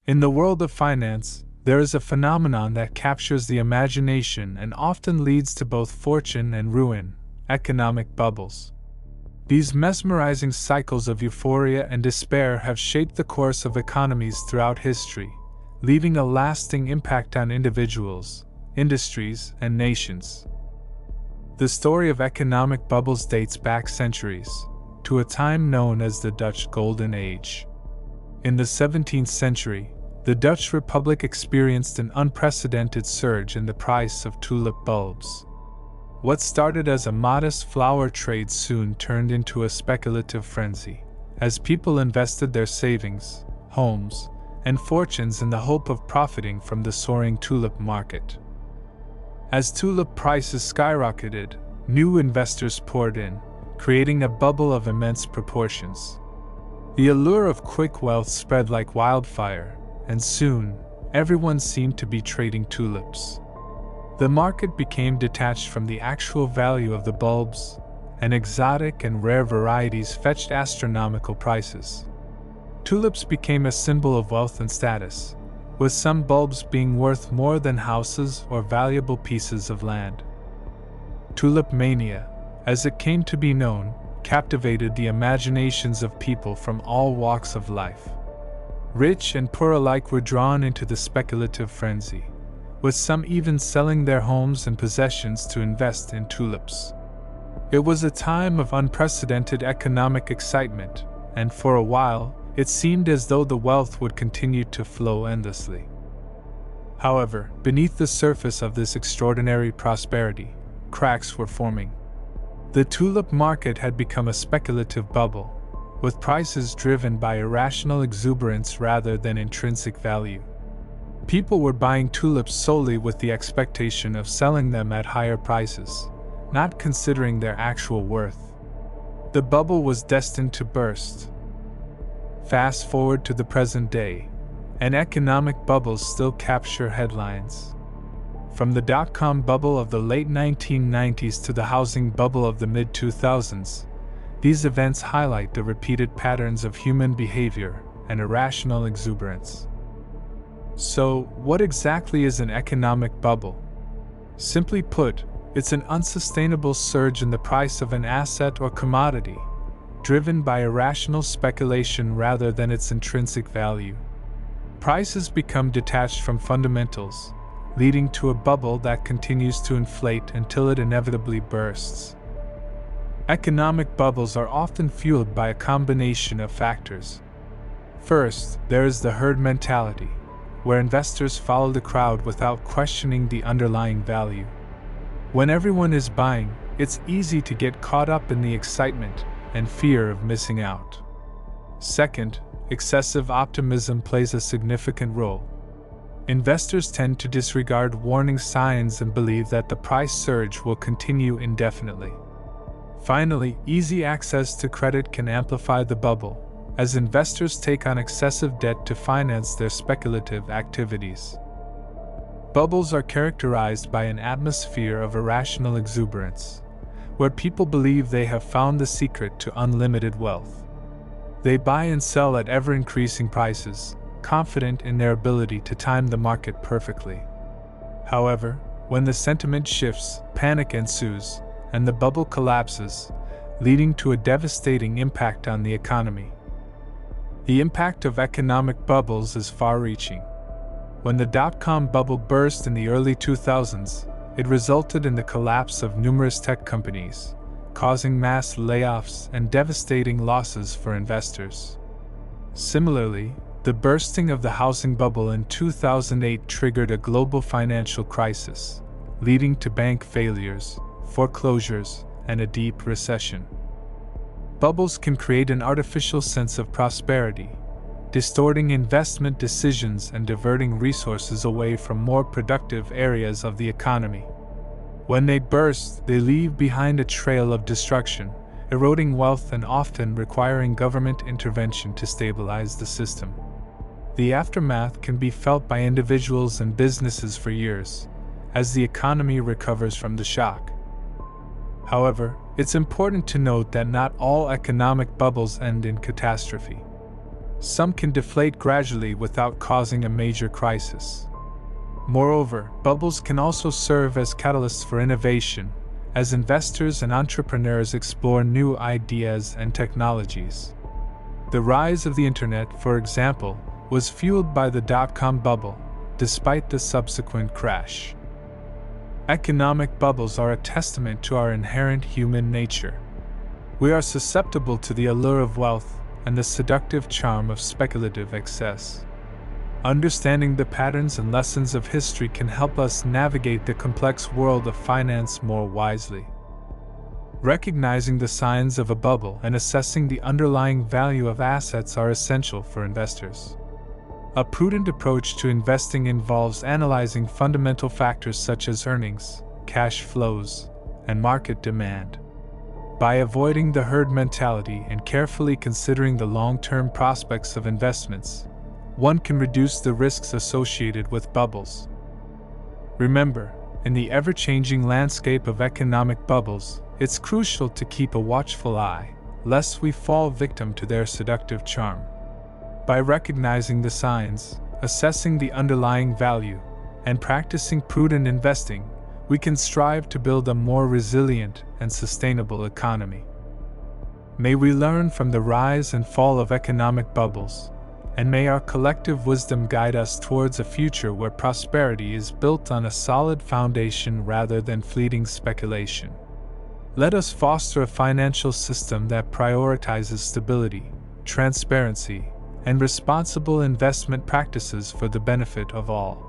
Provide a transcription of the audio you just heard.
In the world of finance, there is a phenomenon that captures the imagination and often leads to both fortune and ruin: economic bubbles. These mesmerizing cycles of euphoria and despair have shaped the course of economies throughout history, leaving a lasting impact on individuals, industries, and nations. The story of economic bubbles dates back centuries, to a time known as the Dutch Golden Age. In the 17th century, the Dutch Republic experienced an unprecedented surge in the price of tulip bulbs. What started as a modest flower trade soon turned into a speculative frenzy, as people invested their savings, homes, and fortunes in the hope of profiting from the soaring tulip market. As tulip prices skyrocketed, new investors poured in, creating a bubble of immense proportions. The allure of quick wealth spread like wildfire, and soon, everyone seemed to be trading tulips. The market became detached from the actual value of the bulbs, and exotic and rare varieties fetched astronomical prices. Tulips became a symbol of wealth and status, with some bulbs being worth more than houses or valuable pieces of land. Tulip mania, as it came to be known, captivated the imaginations of people from all walks of life. Rich and poor alike were drawn into the speculative frenzy, with some even selling their homes and possessions to invest in tulips. It was a time of unprecedented economic excitement, and for a while, it seemed as though the wealth would continue to flow endlessly. However, beneath the surface of this extraordinary prosperity, cracks were forming. The tulip market had become a speculative bubble, with prices driven by irrational exuberance rather than intrinsic value. People were buying tulips solely with the expectation of selling them at higher prices, not considering their actual worth. The bubble was destined to burst. Fast forward to the present day, and economic bubbles still capture headlines. From the dot-com bubble of the late 1990s to the housing bubble of the mid-2000s, these events highlight the repeated patterns of human behavior and irrational exuberance. So, what exactly is an economic bubble? Simply put, it's an unsustainable surge in the price of an asset or commodity, driven by irrational speculation rather than its intrinsic value. Prices become detached from fundamentals, leading to a bubble that continues to inflate until it inevitably bursts. Economic bubbles are often fueled by a combination of factors. First, there is the herd mentality, where investors follow the crowd without questioning the underlying value. When everyone is buying, it's easy to get caught up in the excitement and fear of missing out. Second, excessive optimism plays a significant role. Investors tend to disregard warning signs and believe that the price surge will continue indefinitely. Finally, easy access to credit can amplify the bubble, as investors take on excessive debt to finance their speculative activities. Bubbles are characterized by an atmosphere of irrational exuberance, where people believe they have found the secret to unlimited wealth. They buy and sell at ever-increasing prices, confident in their ability to time the market perfectly. However, when the sentiment shifts, panic ensues, and the bubble collapses, leading to a devastating impact on the economy. The impact of economic bubbles is far-reaching. When the dot-com bubble burst in the early 2000s, it resulted in the collapse of numerous tech companies, causing mass layoffs and devastating losses for investors. Similarly, the bursting of the housing bubble in 2008 triggered a global financial crisis, leading to bank failures, foreclosures, and a deep recession. Bubbles can create an artificial sense of prosperity, distorting investment decisions and diverting resources away from more productive areas of the economy. When they burst, they leave behind a trail of destruction, eroding wealth and often requiring government intervention to stabilize the system. The aftermath can be felt by individuals and businesses for years, as the economy recovers from the shock. However, it's important to note that not all economic bubbles end in catastrophe. Some can deflate gradually without causing a major crisis. Moreover, bubbles can also serve as catalysts for innovation, as investors and entrepreneurs explore new ideas and technologies. The rise of the internet, for example, was fueled by the dot-com bubble, despite the subsequent crash. Economic bubbles are a testament to our inherent human nature. We are susceptible to the allure of wealth and the seductive charm of speculative excess. Understanding the patterns and lessons of history can help us navigate the complex world of finance more wisely. Recognizing the signs of a bubble and assessing the underlying value of assets are essential for investors. A prudent approach to investing involves analyzing fundamental factors such as earnings, cash flows, and market demand. By avoiding the herd mentality and carefully considering the long-term prospects of investments, one can reduce the risks associated with bubbles. Remember, in the ever-changing landscape of economic bubbles, it's crucial to keep a watchful eye, lest we fall victim to their seductive charm. By recognizing the signs, assessing the underlying value, and practicing prudent investing, we can strive to build a more resilient and sustainable economy. May we learn from the rise and fall of economic bubbles, and may our collective wisdom guide us towards a future where prosperity is built on a solid foundation rather than fleeting speculation. Let us foster a financial system that prioritizes stability, transparency, and responsible investment practices for the benefit of all.